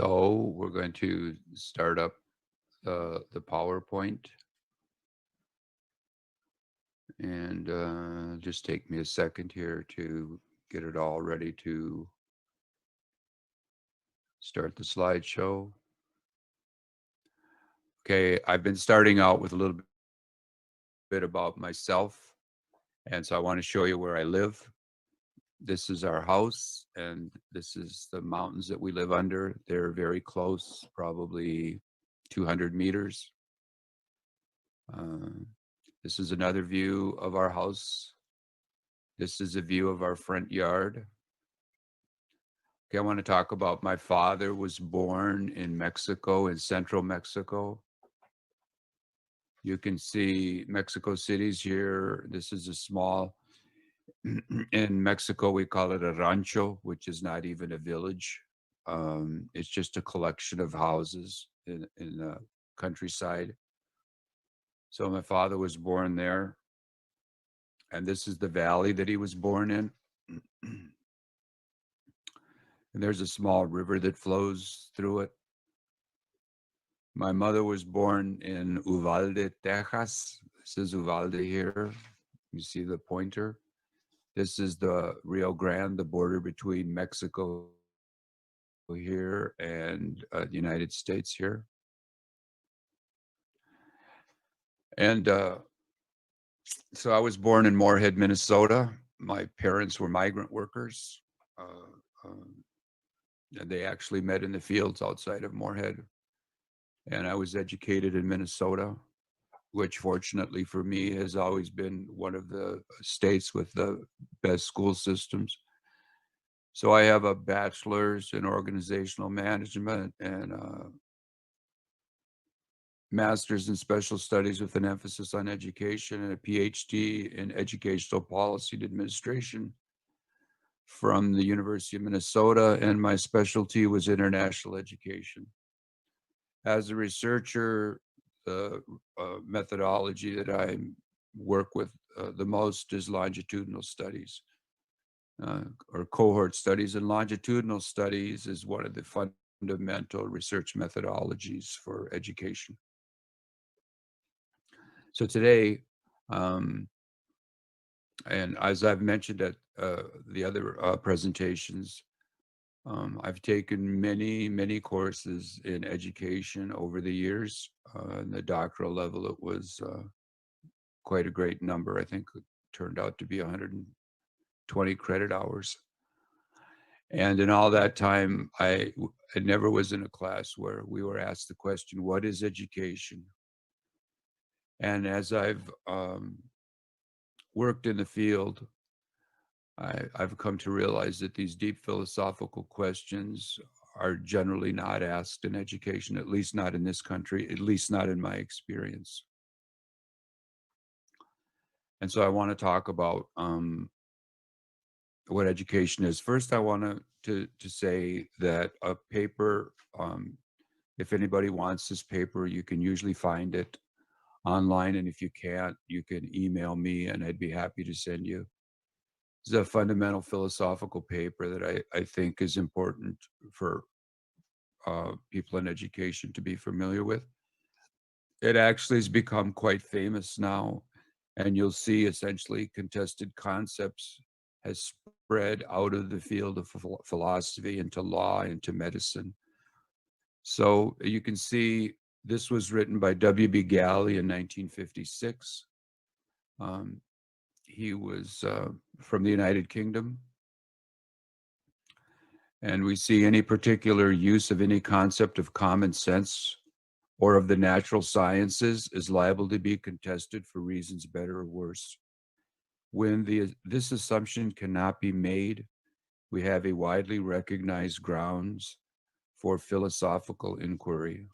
So we're going to start up the PowerPoint, and just take me a second here to get it all ready to start the slideshow. Okay, I've been starting out with a little bit about myself, and so I want to show you where I live. This is our house, and this is the mountains that we live under. They're very close, probably 200 meters. This is another view of our house. This is a view of our front yard. Okay, I want to talk about my father was born in Mexico, in central Mexico. You can see Mexico City's here. This is a small, in Mexico, we call it a rancho, which is not even a village. It's just a collection of houses in the countryside. So my father was born there. And this is the valley that he was born in. And there's a small river that flows through it. My mother was born in Uvalde, Texas. This is Uvalde here. You see the pointer. This is the Rio Grande, the border between Mexico here and the United States here. And so I was born in Moorhead, Minnesota. My parents were migrant workers. And they actually met in the fields outside of Moorhead. And I was educated in Minnesota, which fortunately for me has always been one of the states with the best school systems. So I have a bachelor's in organizational management and a master's in special studies with an emphasis on education and a PhD in educational policy and administration from the University of Minnesota, and my specialty was international education. As a researcher, the methodology that I work with the most is longitudinal studies or cohort studies, and longitudinal studies is one of the fundamental research methodologies for education. So today, and as I've mentioned at the other presentations, I've taken many courses in education over the years. And the doctoral level, it was quite a great number. I think it turned out to be 120 credit hours. And in all that time, I never was in a class where we were asked the question, what is education? And as I've worked in the field, I've come to realize that these deep philosophical questions are generally not asked in education, at least not in this country, at least not in my experience. And so I want to talk about what education is. First, I want to say that a paper, if anybody wants this paper, you can usually find it online. And if you can't, you can email me and I'd be happy to send you. It's a fundamental philosophical paper that I think is important for people in education to be familiar with. It actually has become quite famous now, and you'll see essentially contested concepts has spread out of the field of philosophy into law, into medicine. So you can see this was written by W.B. Galley in 1956. He was from the United Kingdom. And we see any particular use of any concept of common sense or of the natural sciences is liable to be contested for reasons better or worse. When this assumption cannot be made, we have a widely recognized grounds for philosophical inquiry.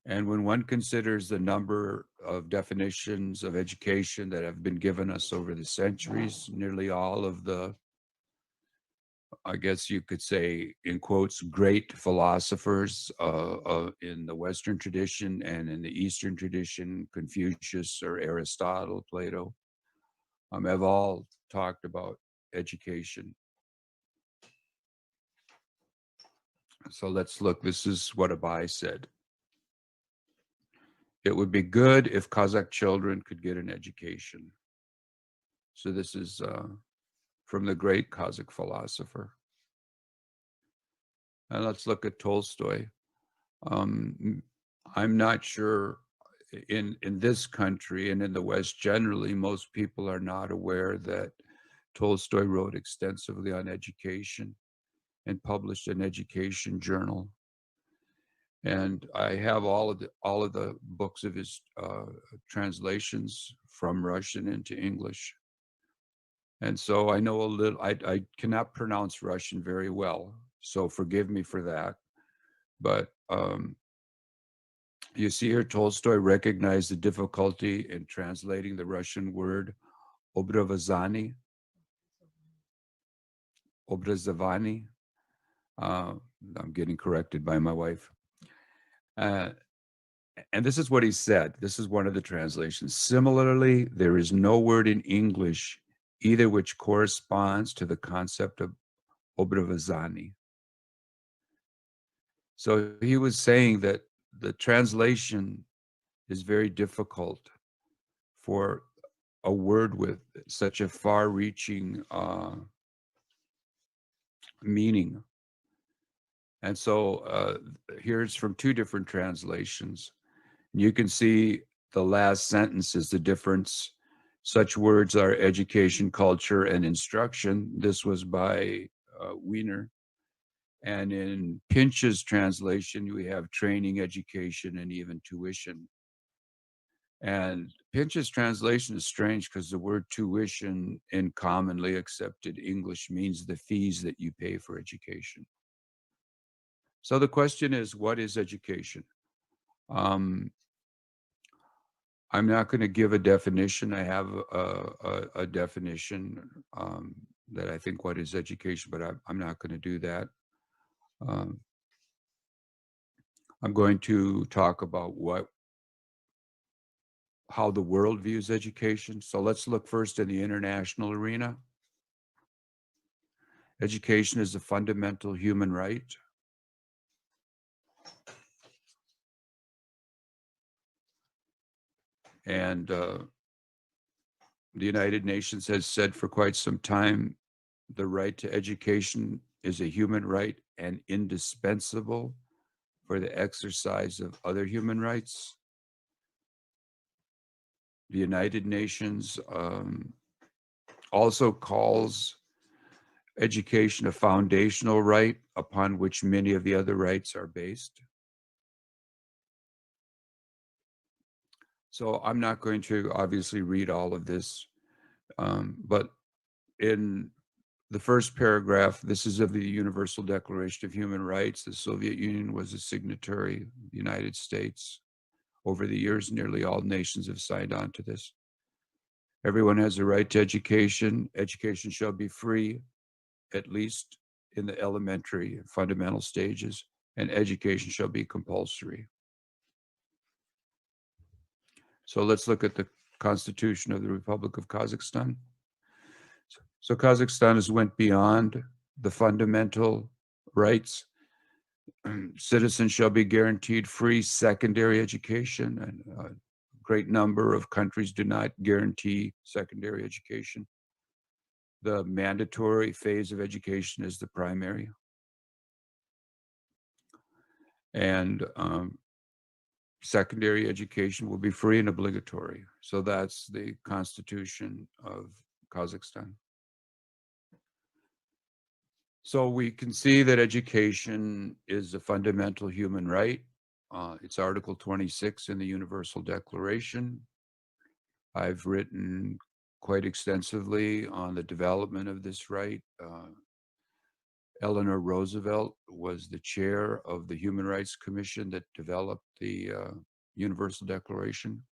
And when one considers the number of definitions of education that have been given us over the centuries, nearly all of the, I guess you could say, in quotes, great philosophers in the Western tradition and in the Eastern tradition, Confucius or Aristotle, Plato, have all talked about education. So let's look. This is what Abai said. It would be good if Kazakh children could get an education. So this is from the great Kazakh philosopher. And let's look at Tolstoy. I'm not sure in this country and in the West generally, most people are not aware that Tolstoy wrote extensively on education and published an education journal. And I have all of the books of his translations from Russian into English. And so I know a little, I cannot pronounce Russian very well, so forgive me for that. But you see here, Tolstoy recognized the difficulty in translating the Russian word obrazovani. I'm getting corrected by my wife. And this is what he said. This is one of the translations. Similarly, there is no word in English either which corresponds to the concept of obrazovani. So he was saying that the translation is very difficult for a word with such a far-reaching meaning. And so here's from two different translations. You can see the last sentence is the difference. Such words are education, culture, and instruction. This was by Wiener. And in Pinch's translation, we have training, education, and even tuition. And Pinch's translation is strange because the word tuition in commonly accepted English means the fees that you pay for education. So the question is, what is education? I'm not going to give a definition. I have a definition that I think what is education, but I'm not going to do that. I'm going to talk about how the world views education. So let's look first in the international arena. Education is a fundamental human right. And the United Nations has said for quite some time, the right to education is a human right and indispensable for the exercise of other human rights. The United Nations also calls education a foundational right upon which many of the other rights are based. So I'm not going to obviously read all of this, but in the first paragraph, this is of the Universal Declaration of Human Rights. The Soviet Union was a signatory, the United States. Over the years, nearly all nations have signed on to this. Everyone has a right to education. Education shall be free, at least in the elementary fundamental stages, and education shall be compulsory. So let's look at the Constitution of the Republic of Kazakhstan. So Kazakhstan has went beyond the fundamental rights. Citizens shall be guaranteed free secondary education, and a great number of countries do not guarantee secondary education. The mandatory phase of education is the primary. And secondary education will be free and obligatory. So that's the Constitution of Kazakhstan. So we can see that education is a fundamental human right. It's Article 26 in the Universal Declaration. I've written quite extensively on the development of this right. Eleanor Roosevelt was the chair of the Human Rights Commission that developed the Universal Declaration.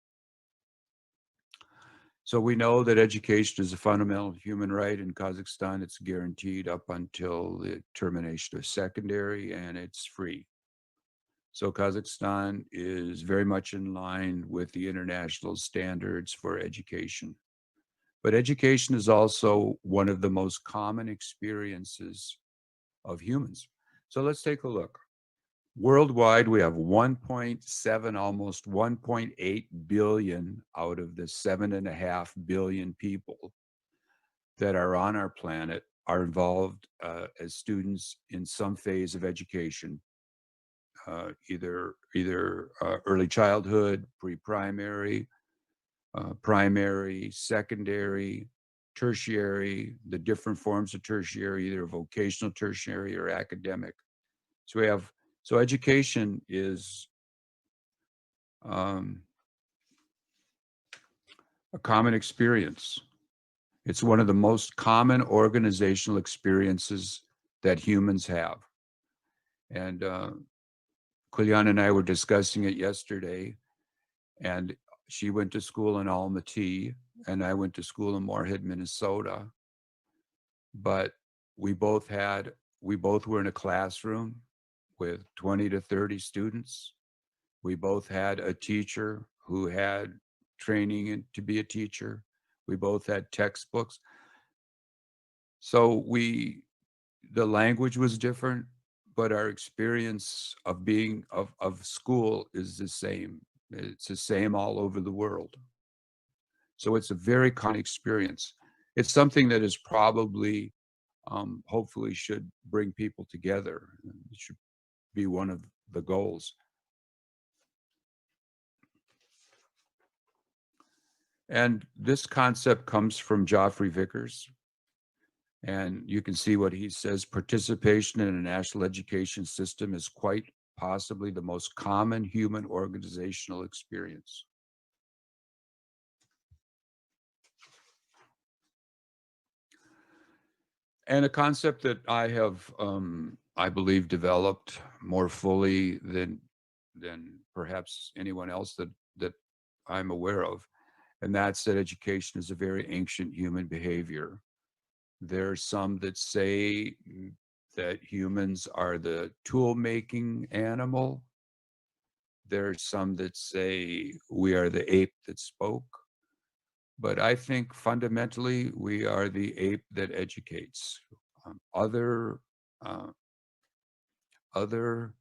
So we know that education is a fundamental human right in Kazakhstan. It's guaranteed up until the termination of secondary, and it's free. So Kazakhstan is very much in line with the international standards for education. But education is also one of the most common experiences of humans. So let's take a look. Worldwide, we have 1.7, almost 1.8 billion out of the 7.5 billion people that are on our planet are involved as students in some phase of education, either early childhood, pre-primary, primary, secondary, tertiary, the different forms of tertiary, either vocational tertiary or academic. So we have, so education is a common experience. It's one of the most common organizational experiences that humans have. And Kulian and I were discussing it yesterday, and she went to school in Almaty, and I went to school in Moorhead, Minnesota. But we both were in a classroom with 20 to 30 students. We both had a teacher who had training to be a teacher. We both had textbooks. So the language was different, but our experience of being of school is the same. It's the same all over the world. So it's a very common experience. It's something that is probably, hopefully, should bring people together. It should be one of the goals. And this concept comes from Geoffrey Vickers. And you can see what he says: participation in a national education system is quite possibly the most common human organizational experience. And a concept that I have, I believe, developed more fully than perhaps anyone else that I'm aware of, and that's that education is a very ancient human behavior. There's some that say that humans are the tool-making animal. There's some that say we are the ape that spoke. But I think fundamentally we are the ape that educates. Other other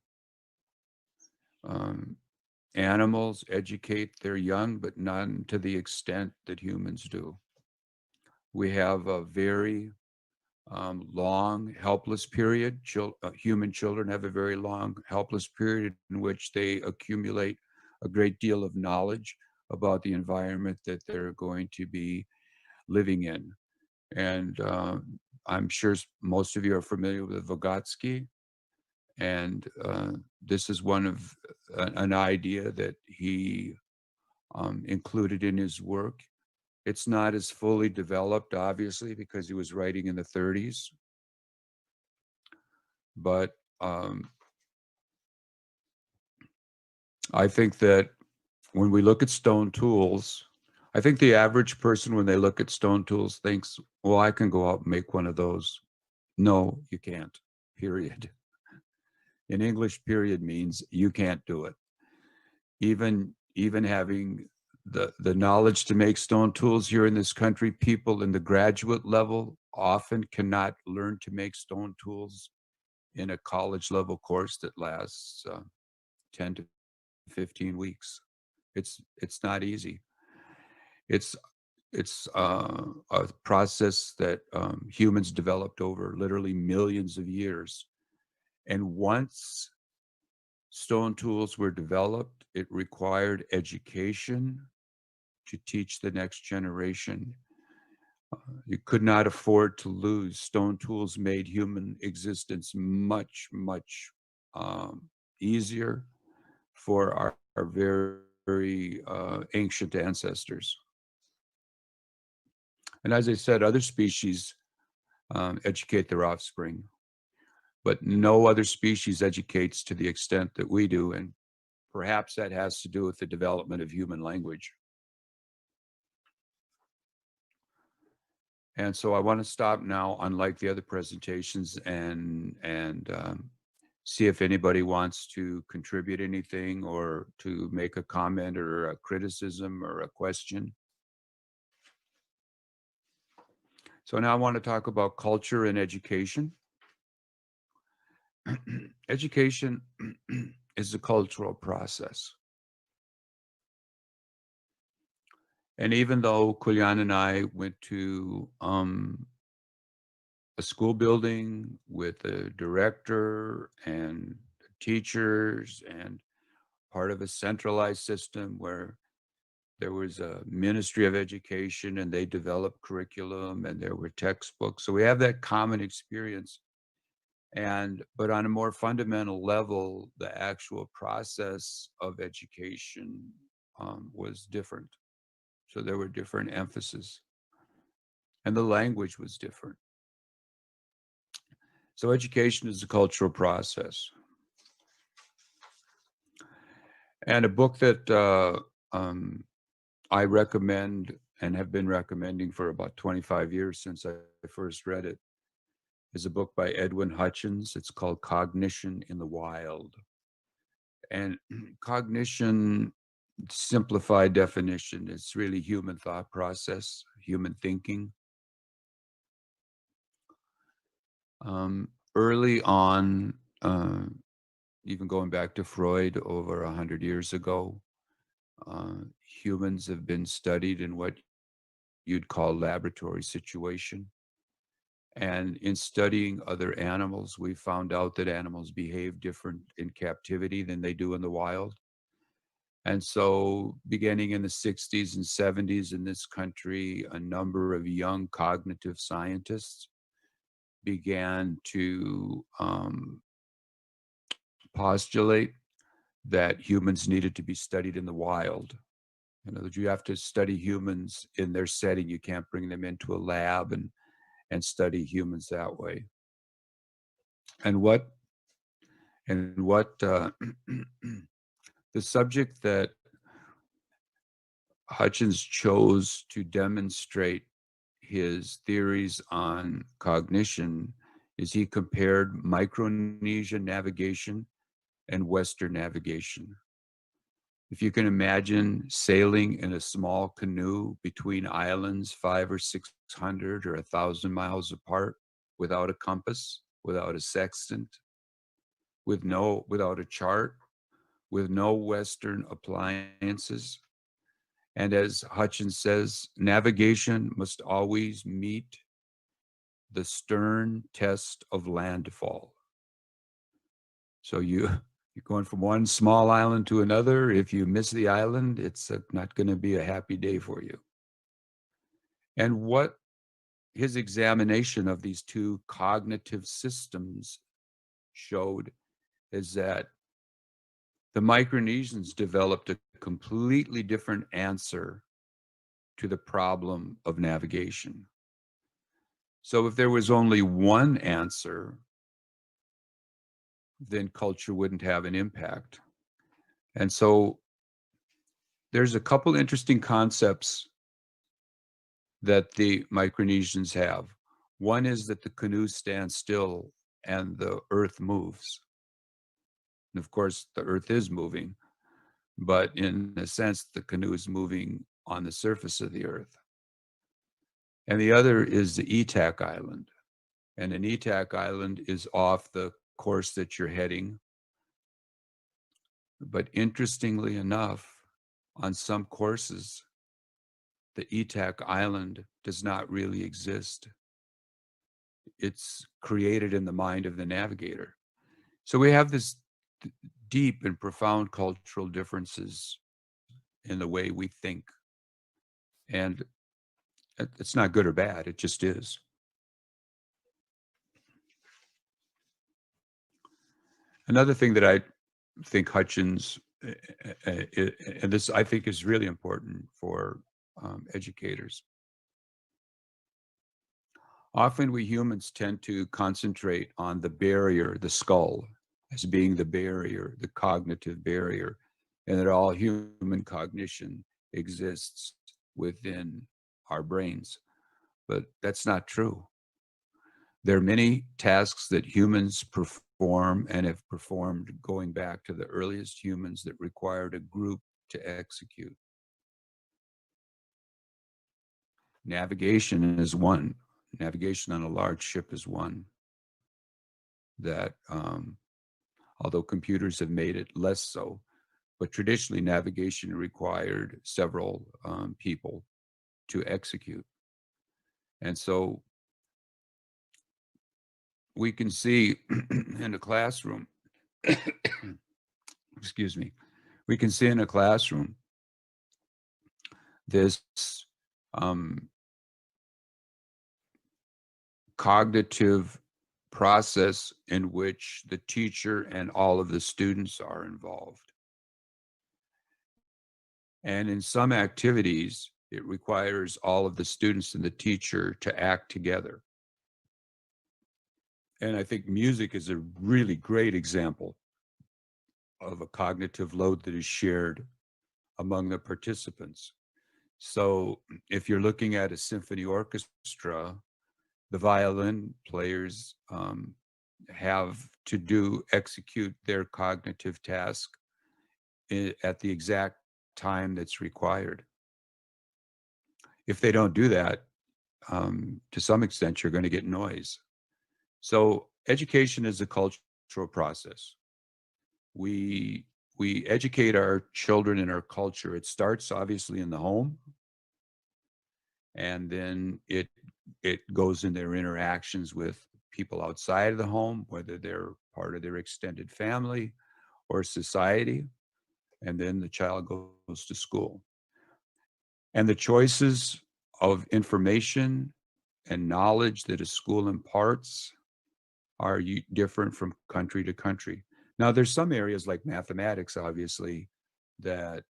animals educate their young, but none to the extent that humans do. We have a very long helpless period. Human children have a very long helpless period in which they accumulate a great deal of knowledge about the environment that they're going to be living in. And I'm sure most of you are familiar with Vygotsky. And this is one of an idea that he included in his work. It's not as fully developed, obviously, because he was writing in the 30s. But I think that when we look at stone tools, I think the average person, when they look at stone tools, thinks, well, I can go out and make one of those. No, you can't, period. In English, period means you can't do it. Even having the knowledge to make stone tools here in this country, people in the graduate level often cannot learn to make stone tools in a college level course that lasts 10 to 15 weeks. It's not easy. It's a process that humans developed over literally millions of years. And once stone tools were developed, it required education to teach the next generation. You could not afford to lose. Stone tools made human existence much, much easier for our very, very ancient ancestors. And as I said, other species educate their offspring, but no other species educates to the extent that we do. And perhaps that has to do with the development of human language. And so I want to stop now, unlike the other presentations, and see if anybody wants to contribute anything or to make a comment or a criticism or a question. So now I want to talk about culture and education. Education is a cultural process. And even though Kulyan and I went to a school building with a director and teachers and part of a centralized system where there was a Ministry of Education and they developed curriculum and there were textbooks. So we have that common experience. But on a more fundamental level, the actual process of education was different. So there were different emphases and the language was different. So education is a cultural process. And a book that I recommend and have been recommending for about 25 years since I first read it is a book by Edwin Hutchins. It's called Cognition in the Wild. And cognition, simplified definition, it's really human thought process, human thinking. Early on, even going back to Freud over 100 years ago, humans have been studied in what you'd call laboratory situation. And in studying other animals, we found out that animals behave different in captivity than they do in the wild. And so, beginning in the 60s and 70s in this country, a number of young cognitive scientists began to postulate that humans needed to be studied in the wild. In other words, you have to study humans in their setting. You can't bring them into a lab and study humans that way. And what the subject that Hutchins chose to demonstrate his theories on cognition is he compared Micronesian navigation and Western navigation. If you can imagine sailing in a small canoe between islands 500 or 600 or 1,000 miles apart without a compass, without a sextant, without a chart, with no Western appliances. And as Hutchins says, navigation must always meet the stern test of landfall. So you're going from one small island to another. If you miss the island, it's not going to be a happy day for you. And what his examination of these two cognitive systems showed is that the Micronesians developed a completely different answer to the problem of navigation. So if there was only one answer, then culture wouldn't have an impact. And so there's a couple interesting concepts that the Micronesians have. One is that the canoe stands still and the earth moves. And of course, the earth is moving, but in a sense, the canoe is moving on the surface of the earth. And the other is the Etak Island. And an Etak Island is off the course that you're heading. But interestingly enough, on some courses, the Etak Island does not really exist. It's created in the mind of the navigator. So we have this deep and profound cultural differences in the way we think. And it's not good or bad, it just is. Another thing that I think Hutchins, and this I think is really important for educators. Often we humans tend to concentrate on the barrier, the skull, as being the barrier, the cognitive barrier, and that all human cognition exists within our brains. But that's not true. There are many tasks that humans perform and have performed going back to the earliest humans that required a group to execute. Navigation is one. Navigation on a large ship is one that although computers have made it less so. But traditionally, navigation required several people to execute. And so we can see in a classroom, excuse me, we can see in a classroom this um, cognitive process in which the teacher and all of the students are involved. And in some activities, it requires all of the students and the teacher to act together. And I think music is a really great example of a cognitive load that is shared among the participants. So if you're looking at a symphony orchestra, the violin players have to execute their cognitive task at the exact time that's required. If they don't do that, to some extent, you're going to get noise. So education is a cultural process. We we educate our children in our culture. It starts obviously in the home, and then it goes in their interactions with people outside of the home, whether they're part of their extended family or society, and then the child goes to school. And the choices of information and knowledge that a school imparts are different from country to country. Now, there's some areas like mathematics, obviously, that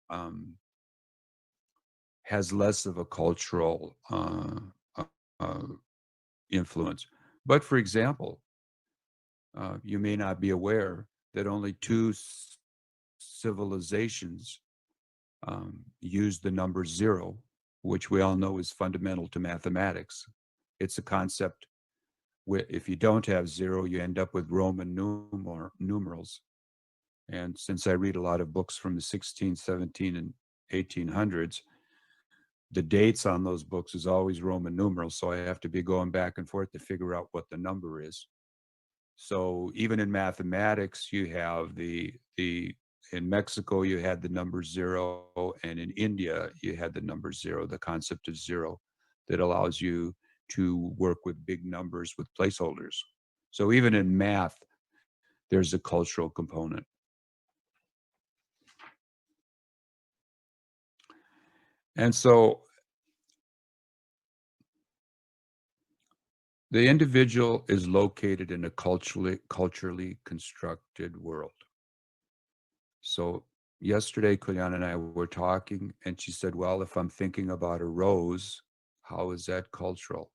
has less of a cultural uh, influence. But for example, you may not be aware that only two civilizations use the number zero, which we all know is fundamental to mathematics. It's a concept where if you don't have zero, you end up with Roman numerals. And since I read a lot of books from the 16, 17, and 1800s, the dates on those books is always Roman numerals. So I have to be going back and forth to figure out what the number is. So even in mathematics, you have in Mexico, you had the number zero, and in India, you had the number zero, the concept of zero that allows you to work with big numbers with placeholders. So even in math, there's a cultural component. And so the individual is located in a culturally constructed world. So yesterday, Kulyan and I were talking, and she said, well, if I'm thinking about a rose, how is that cultural?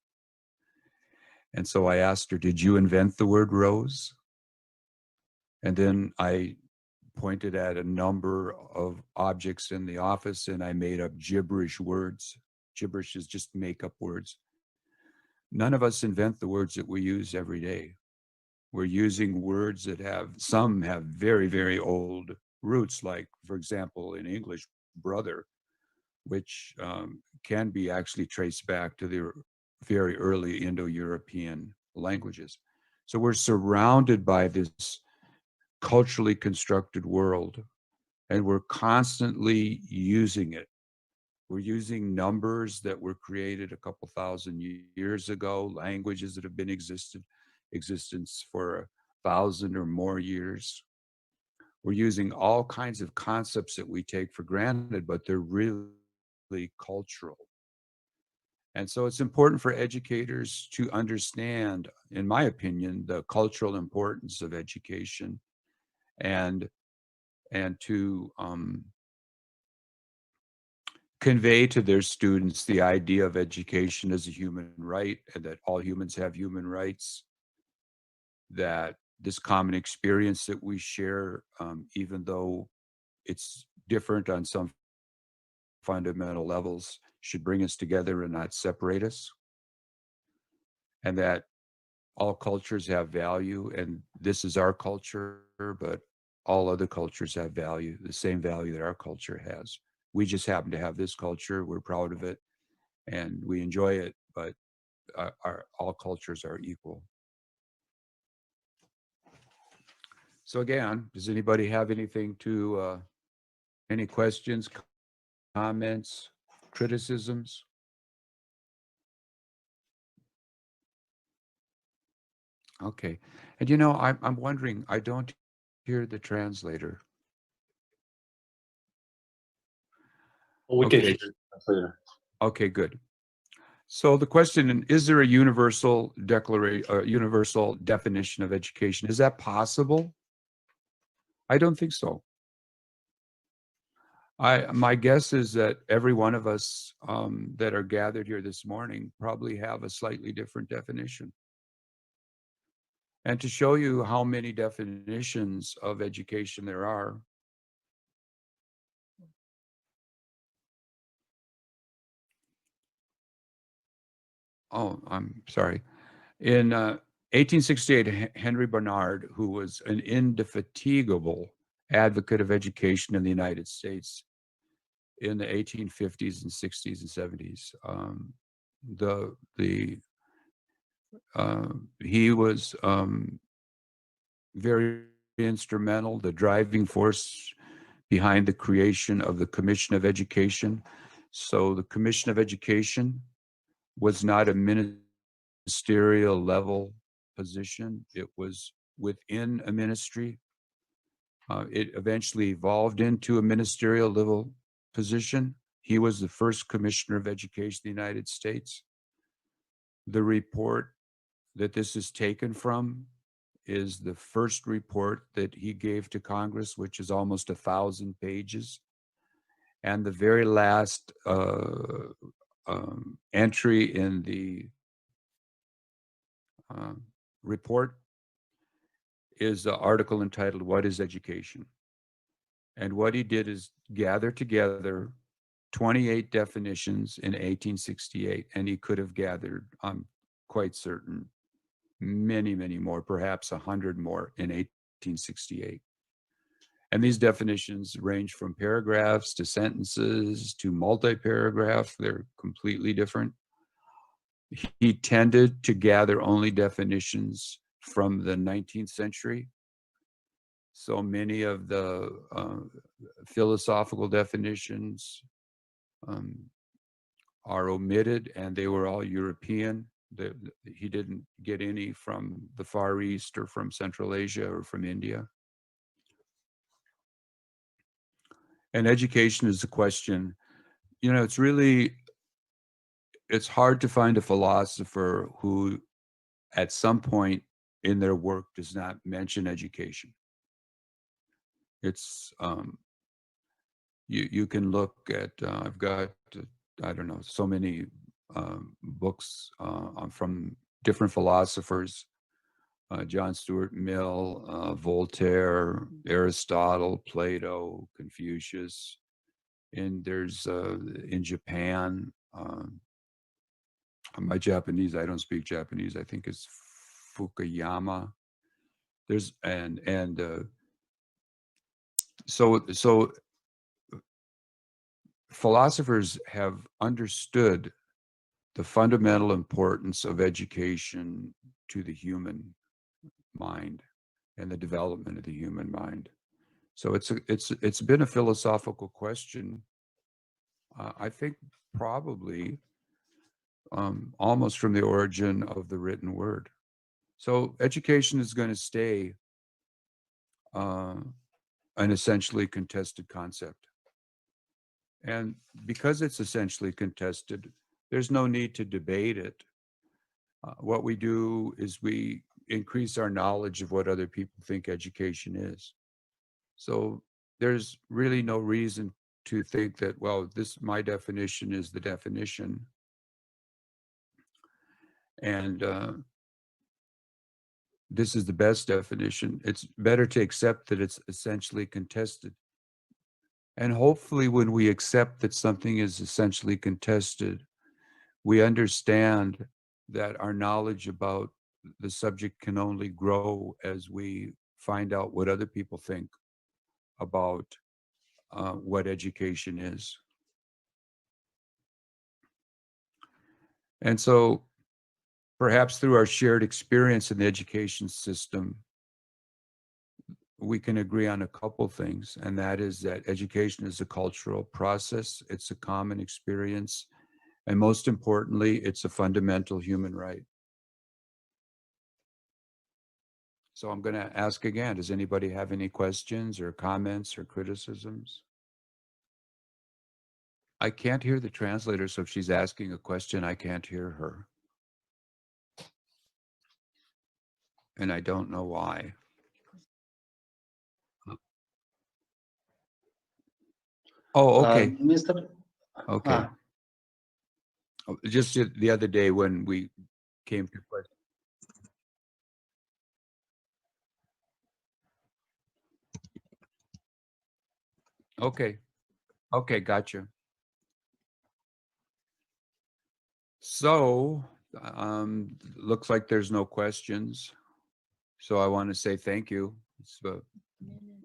And so I asked her, did you invent the word rose? And then I pointed at a number of objects in the office, and I made up gibberish words. Gibberish is just make up words. None of us invent the words that we use every day. We're using words that some have very, very old roots, like, for example, in English, brother, which can be actually traced back to the very early Indo-European languages. So we're surrounded by this culturally constructed world, and we're constantly using it. We're using numbers that were created a couple thousand years ago, languages that have been existence for 1,000 or more years. We're using all kinds of concepts that we take for granted, but they're really cultural. And so it's important for educators to understand, in my opinion, the cultural importance of education, and to convey to their students the idea of education as a human right, and that all humans have human rights, that this common experience that we share, even though it's different on some fundamental levels, should bring us together and not separate us, and that all cultures have value, and this is our culture, but all other cultures have value, the same value that our culture has. We just happen to have this culture. We're proud of it and we enjoy it, but all cultures are equal. So again, does anybody have anything to, any questions, comments, criticisms? Okay. And you know, I'm wondering, I don't hear the translator. Well, we can hear Okay. the translator. Okay, good. So the question, is there a universal universal definition of education? Is that possible? I don't think so. My guess is that every one of us that are gathered here this morning probably have a slightly different definition. And to show you how many definitions of education there are, oh, I'm sorry. In 1868, Henry Barnard, who was an indefatigable advocate of education in the United States in the 1850s and 60s and 70s, he was very instrumental, the driving force behind the creation of the Commission of Education. So the Commission of Education was not a ministerial level position. It was within a ministry. It eventually evolved into a ministerial level position. He was the first commissioner of education in the United States. The report that this is taken from is the first report that he gave to Congress, which is almost 1,000 pages. And the very last entry in the report is the article entitled, "What is Education?" And what he did is gather together 28 definitions in 1868, and he could have gathered, I'm quite certain, many, many more, perhaps 100 more in 1868. And these definitions range from paragraphs to sentences to multi-paragraph. They're completely different. He tended to gather only definitions from the 19th century. So many of the philosophical definitions are omitted, and they were all European. He didn't get any from the Far East or from Central Asia or from India. And education is a question, you know, it's hard to find a philosopher who at some point in their work does not mention education. It's you can look at I've got I don't know, so many books from different philosophers, John Stuart Mill, Voltaire, Aristotle, Plato, Confucius, and there's in Japan. My Japanese, I don't speak Japanese. I think it's Fukuyama. There's and so philosophers have understood the fundamental importance of education to the human mind and the development of the human mind. So it's been a philosophical question. I think probably almost from the origin of the written word. So education is going to stay an essentially contested concept. And because it's essentially contested, there's no need to debate it. What we do is we increase our knowledge of what other people think education is. So there's really no reason to think that, well, my definition is the definition. And this is the best definition. It's better to accept that it's essentially contested. And hopefully when we accept that something is essentially contested, we understand that our knowledge about the subject can only grow as we find out what other people think about what education is. And so perhaps through our shared experience in the education system, we can agree on a couple things, and that is that education is a cultural process. It's a common experience. And most importantly, it's a fundamental human right. So I'm going to ask again, does anybody have any questions or comments or criticisms? I can't hear the translator, so if she's asking a question, I can't hear her. And I don't know why. Oh, okay. Mr. Okay. Just the other day when we came to question. Okay. Okay, gotcha. So, looks like there's no questions. So I want to say thank you.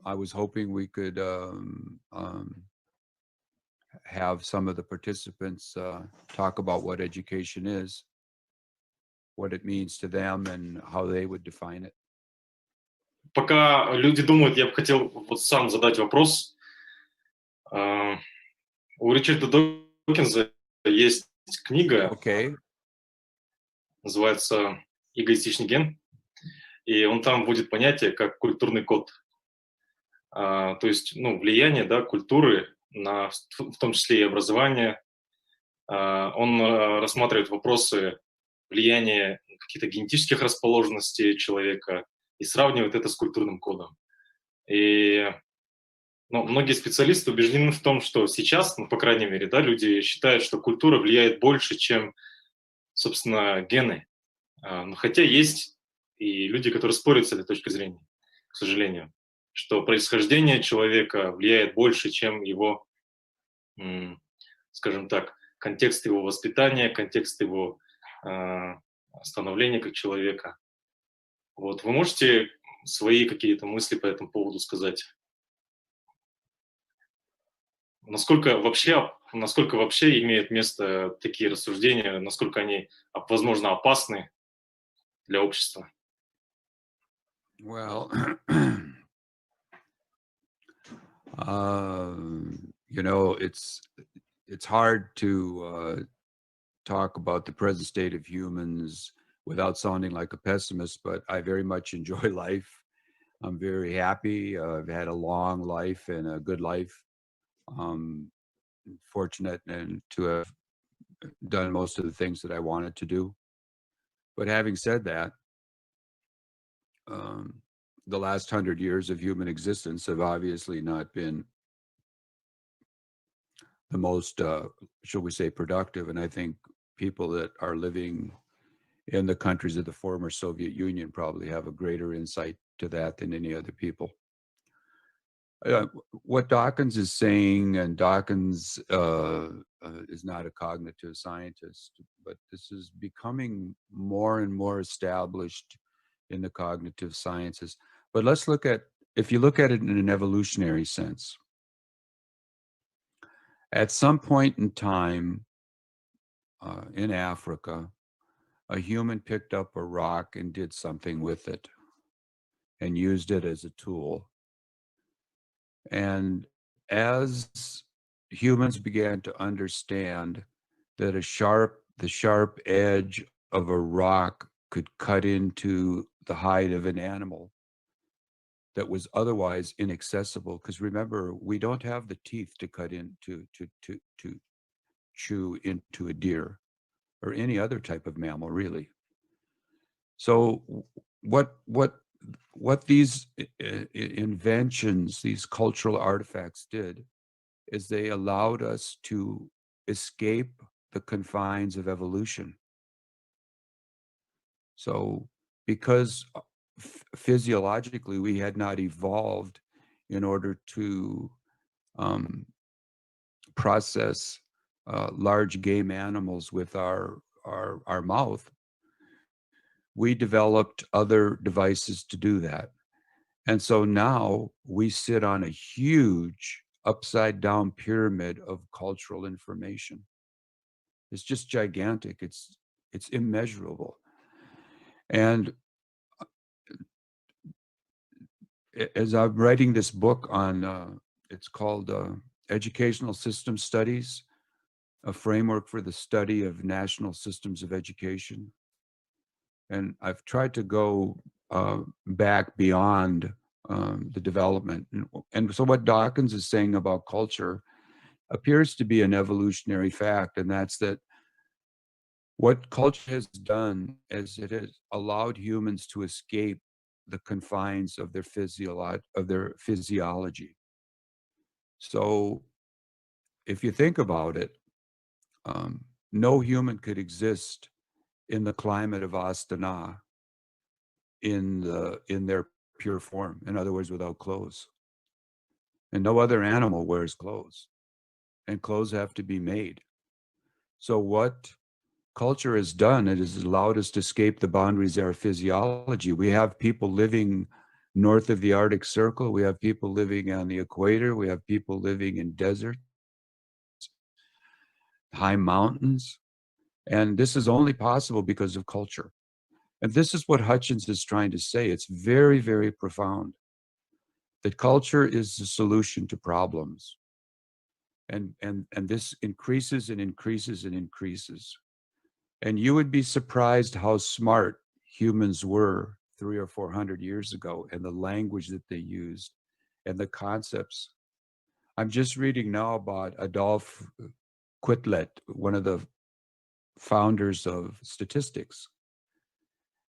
I was hoping we could have some of the participants talk about what education is, what it means to them, and how they would define it. Пока люди думают, я бы хотел вот сам задать вопрос. У Ричарда Докинза есть книга, Okay. называется «Эгоистичный ген», и он там вводит понятие как культурный код. То есть, ну, влияние, да, культуры на, в том числе и образование. Он рассматривает вопросы влияния каких-то генетических расположенностей человека и сравнивает это с культурным кодом. И многие специалисты убеждены в том, что сейчас, ну, по крайней мере, да, люди считают, что культура влияет больше, чем, собственно, гены. Но хотя есть и люди, которые спорят с этой точки зрения, к сожалению, что происхождение человека влияет больше, чем его, скажем так, контекст его воспитания, контекст его становления как человека. Вот. Вы можете свои какие-то мысли по этому поводу сказать? Насколько вообще имеют место такие рассуждения, насколько они, возможно, опасны для общества? Well, you know, it's hard to talk about the present state of humans without sounding like a pessimist, but I very much enjoy life. I'm very happy. I've had a long life and a good life. Fortunate and to have done most of the things that I wanted to do. But having said that, the last 100 years of human existence have obviously not been the most, shall we say, productive. And I think people that are living in the countries of the former Soviet Union probably have a greater insight to that than any other people. What Dawkins is saying, and Dawkins is not a cognitive scientist, but this is becoming more and more established in the cognitive sciences. But let's look at, if you look at it in an evolutionary sense, at some point in time in Africa, a human picked up a rock and did something with it and used it as a tool. And as humans began to understand that the sharp edge of a rock could cut into the hide of an animal that was otherwise inaccessible, because remember, we don't have the teeth to cut into to chew into a deer or any other type of mammal, really. So what these inventions, these cultural artifacts did, is they allowed us to escape the confines of evolution. So because physiologically we had not evolved in order to process large game animals with our mouth, we developed other devices to do that. And so now we sit on a huge upside down pyramid of cultural information. It's just gigantic. It's immeasurable. And as I'm writing this book on, it's called Educational System Studies, a framework for the study of national systems of education. And I've tried to go back beyond the development. And so what Dawkins is saying about culture appears to be an evolutionary fact, and that's that what culture has done is it has allowed humans to escape the confines of their physiology. So if you think about it, no human could exist in the climate of Astana in their pure form. In other words, without clothes. And no other animal wears clothes. And clothes have to be made. So what culture has done, it has allowed us to escape the boundaries of our physiology. We have people living north of the Arctic Circle. We have people living on the equator. We have people living in deserts, high mountains. And this is only possible because of culture. And this is what Hutchins is trying to say. It's very, very profound. That culture is the solution to problems. And this increases and increases and increases. And you would be surprised how smart humans were 300 or 400 years ago, and the language that they used and the concepts. I'm just reading now about Adolf Quetelet, one of the founders of statistics.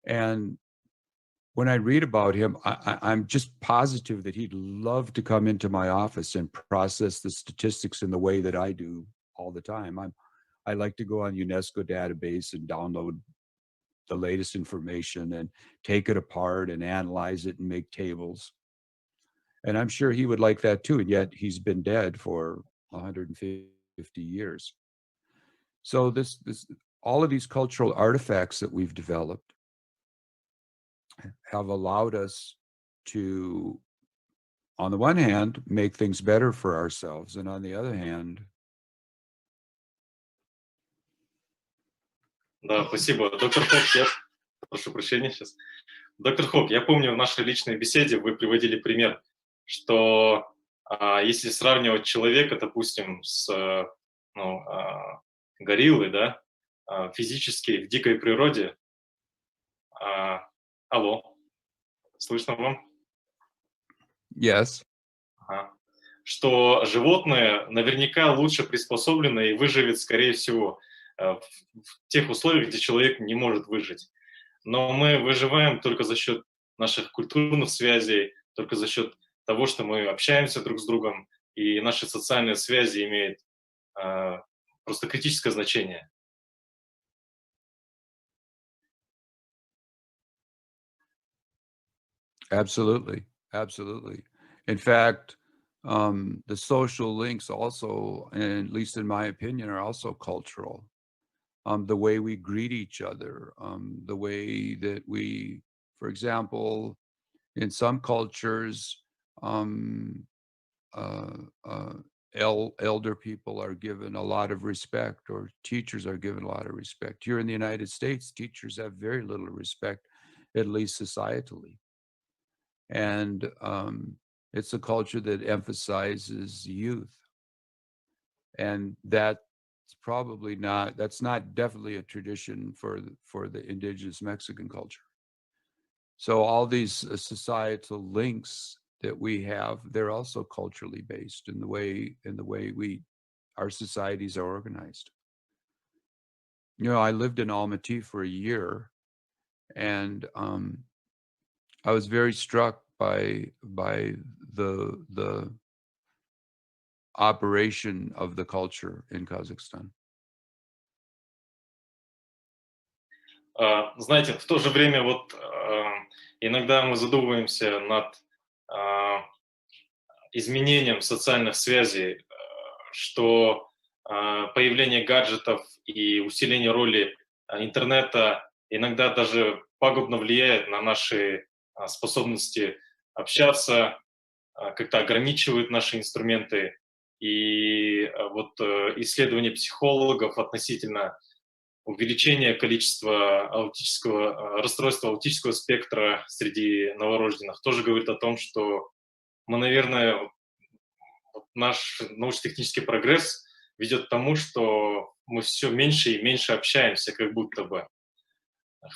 And when I read about him, I'm just positive that he'd love to come into my office and process the statistics in the way that I do all the time. I like to go on UNESCO database and download the latest information and take it apart and analyze it and make tables. And I'm sure he would like that too, and yet he's been dead for 150 years. So all of these cultural artifacts that we've developed have allowed us to, on the one hand, make things better for ourselves, and on the other hand... Да, спасибо. Доктор Хок, прошу прощения сейчас. Доктор Хок, я помню, в нашей личной беседе вы приводили пример, что если сравнивать человека, допустим, с гориллой, да, физически в дикой природе... Алло, слышно вам? Yes. Что животное наверняка лучше приспособлено и выживет, скорее всего, в тех условиях, где человек не может выжить. Но мы выживаем только за счет наших культурных связей, только за счет того, что мы общаемся друг с другом, и наши социальные связи имеют просто критическое значение. Absolutely, absolutely. In fact, the social links also, and at least in my opinion, are also cultural. The way we greet each other, the way that we, for example, in some cultures, elder people are given a lot of respect, or teachers are given a lot of respect. Here in the United States, teachers have very little respect, at least societally. And it's a culture that emphasizes youth. And that's not definitely a tradition for the indigenous Mexican culture. So all these societal links that we have, they're also culturally based in the way our societies are organized. You know, I lived in Almaty for a year, and I was very struck by the operation of the culture in Kazakhstan. Знаете, в то же время вот иногда мы задумываемся над изменением социальных связей, что появление гаджетов и усиление роли интернета иногда даже пагубно влияет на наши способности общаться, как-то ограничивают наши инструменты. И вот исследования психологов относительно увеличение количества расстройства аутического спектра среди новорожденных тоже говорит о том, что мы, наверное, наш научно-технический прогресс ведет к тому, что мы все меньше и меньше общаемся, как будто бы.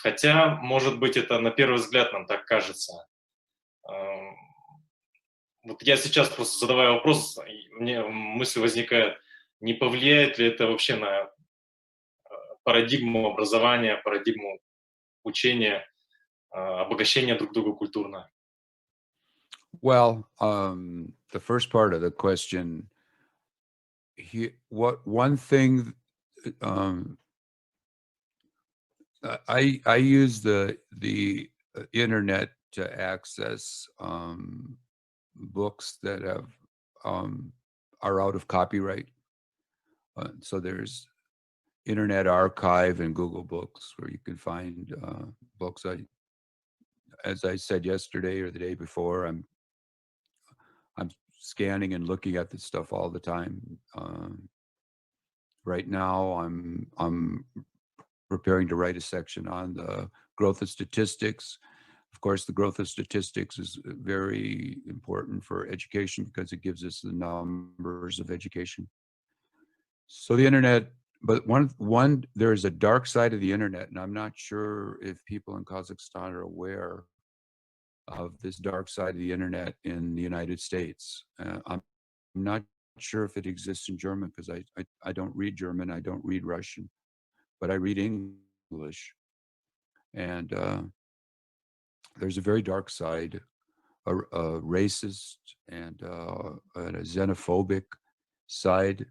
Хотя, может быть, это на первый взгляд нам так кажется. Вот я сейчас просто задавая вопрос, мне мысль возникает, не повлияет ли это вообще на парадигму образования, парадигму учения, обогащения друг друга культурно? Well, the first part of the question, what one thing, um, I use the internet to access books that are out of copyright. So there's Internet Archive and Google Books where you can find books. As I said yesterday or the day before, I'm scanning and looking at this stuff all the time. Right now, I'm preparing to write a section on the growth of statistics. Of course, the growth of statistics is very important for education because it gives us the numbers of education. So the internet, but there is a dark side of the internet, and I'm not sure if people in Kazakhstan are aware of this dark side of the internet in the United States. I'm not sure if it exists in German because I don't read German, I don't read Russian, but I read English. And there's a very dark side, a racist and a xenophobic side,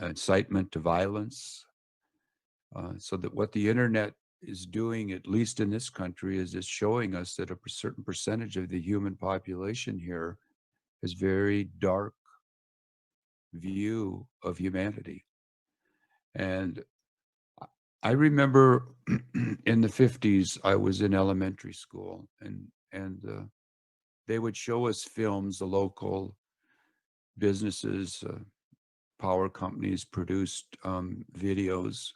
incitement to violence. So that what the internet is doing, at least in this country, is it's showing us that a certain percentage of the human population here has very dark view of humanity. And I remember in the 50s, I was in elementary school, and they would show us films. The local businesses, power companies produced videos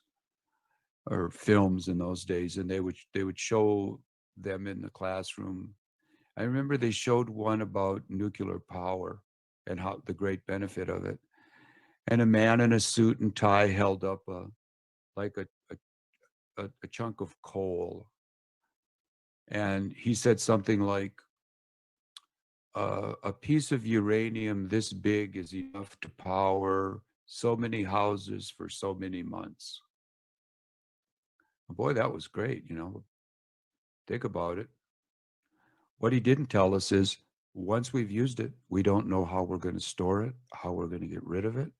or films in those days, and they would show them in the classroom. I remember they showed one about nuclear power and how the great benefit of it. And a man in a suit and tie held up a chunk of coal, and he said something like, a piece of uranium this big is enough to power so many houses for so many months. Boy, that was great, you know. Think about it. What he didn't tell us is once we've used it, we don't know how we're going to store it, how we're going to get rid of it.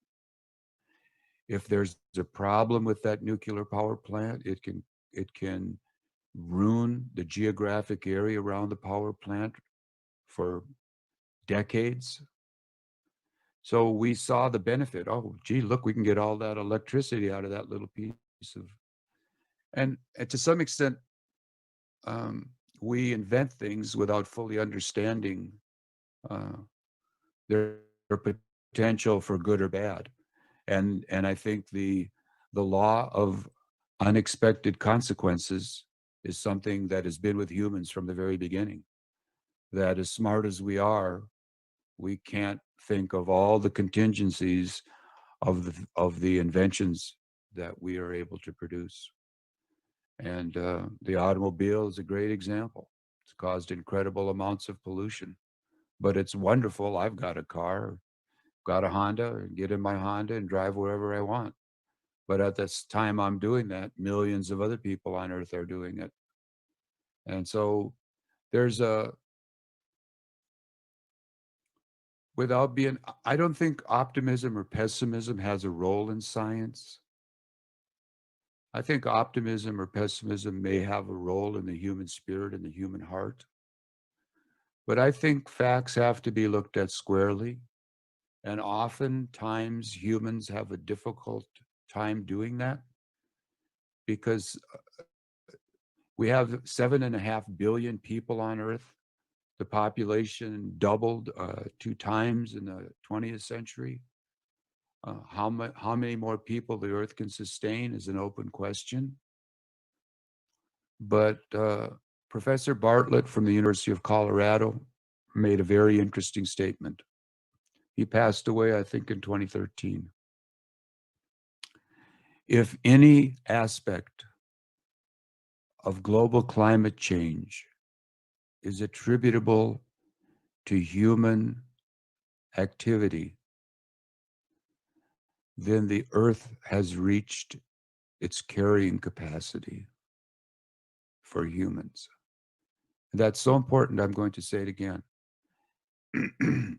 If there's a problem with that nuclear power plant, it can ruin the geographic area around the power plant for decades. So we saw the benefit. Oh, gee, look, we can get all that electricity out of that little piece of, and to some extent, we invent things without fully understanding their potential for good or bad. And I think the law of unexpected consequences is something that has been with humans from the very beginning. That as smart as we are, we can't think of all the contingencies of the inventions that we are able to produce. And the automobile is a great example. It's caused incredible amounts of pollution, but it's wonderful. I've got a car, got a Honda, and get in my Honda and drive wherever I want. But at this time I'm doing that, millions of other people on earth are doing it. And so there's I don't think optimism or pessimism has a role in science. I think optimism or pessimism may have a role in the human spirit and the human heart. But I think facts have to be looked at squarely. And oftentimes humans have a difficult time doing that because we have 7.5 billion people on Earth. The population doubled 2 times in the 20th century. How many more people the Earth can sustain is an open question. But Professor Bartlett from the University of Colorado made a very interesting statement. He passed away, I think, in 2013. If any aspect of global climate change is attributable to human activity, then the Earth has reached its carrying capacity for humans. That's so important, I'm going to say it again.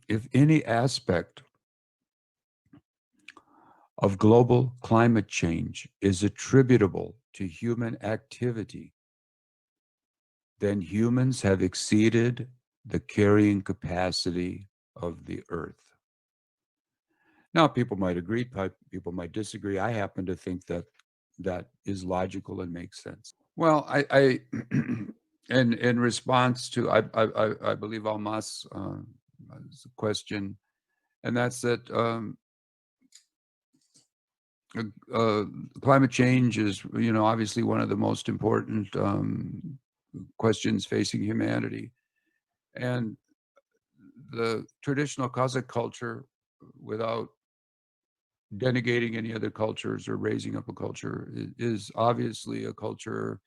If any aspect of global climate change is attributable to human activity, then humans have exceeded the carrying capacity of the Earth. Now, people might agree, people might disagree. I happen to think that that is logical and makes sense. Well, I in response to, I believe Almas' question, and that's that climate change is, obviously one of the most important questions facing humanity. And the traditional Kazakh culture, without denigrating any other cultures or raising up a culture, is obviously a culture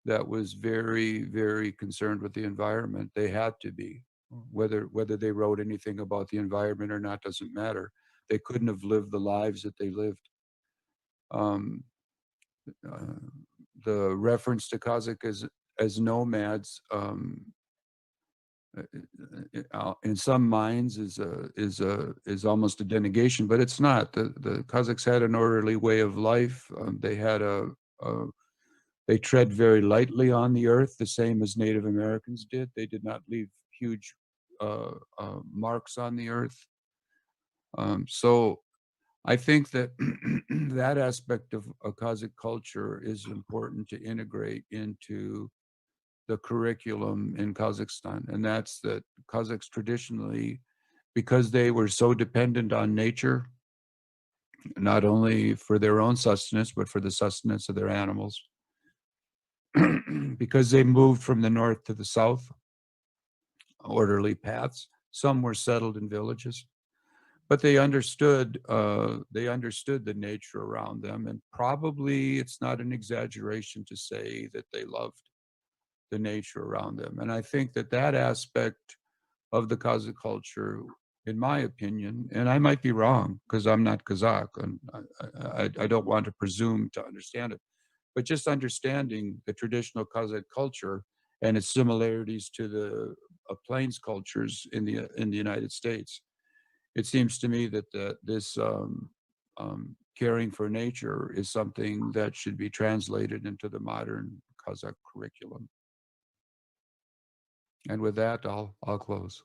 that was very, very concerned with the environment. They had to be. Whether they wrote anything about the environment or not doesn't matter. They couldn't have lived the lives that they lived. The reference to Kazakh as nomads, in some minds is almost a denigration, but it's not. The Kazakhs had an orderly way of life. They had they tread very lightly on the earth, the same as Native Americans did. They did not leave huge marks on the earth. So I think that that aspect of Kazakh culture is important to integrate into the curriculum in Kazakhstan. And that's that Kazakhs traditionally, because they were so dependent on nature, not only for their own sustenance, but for the sustenance of their animals, because they moved from the north to the south, orderly paths. Some were settled in villages, but they understood the nature around them, and probably it's not an exaggeration to say that they loved the nature around them. And I think that that aspect of the Kazakh culture, in my opinion, and I might be wrong because I'm not Kazakh, and I don't want to presume to understand it, but just understanding the traditional Kazakh culture and its similarities to the plains cultures in the United States, it seems to me that this caring for nature is something that should be translated into the modern Kazakh curriculum. And with that, I'll close.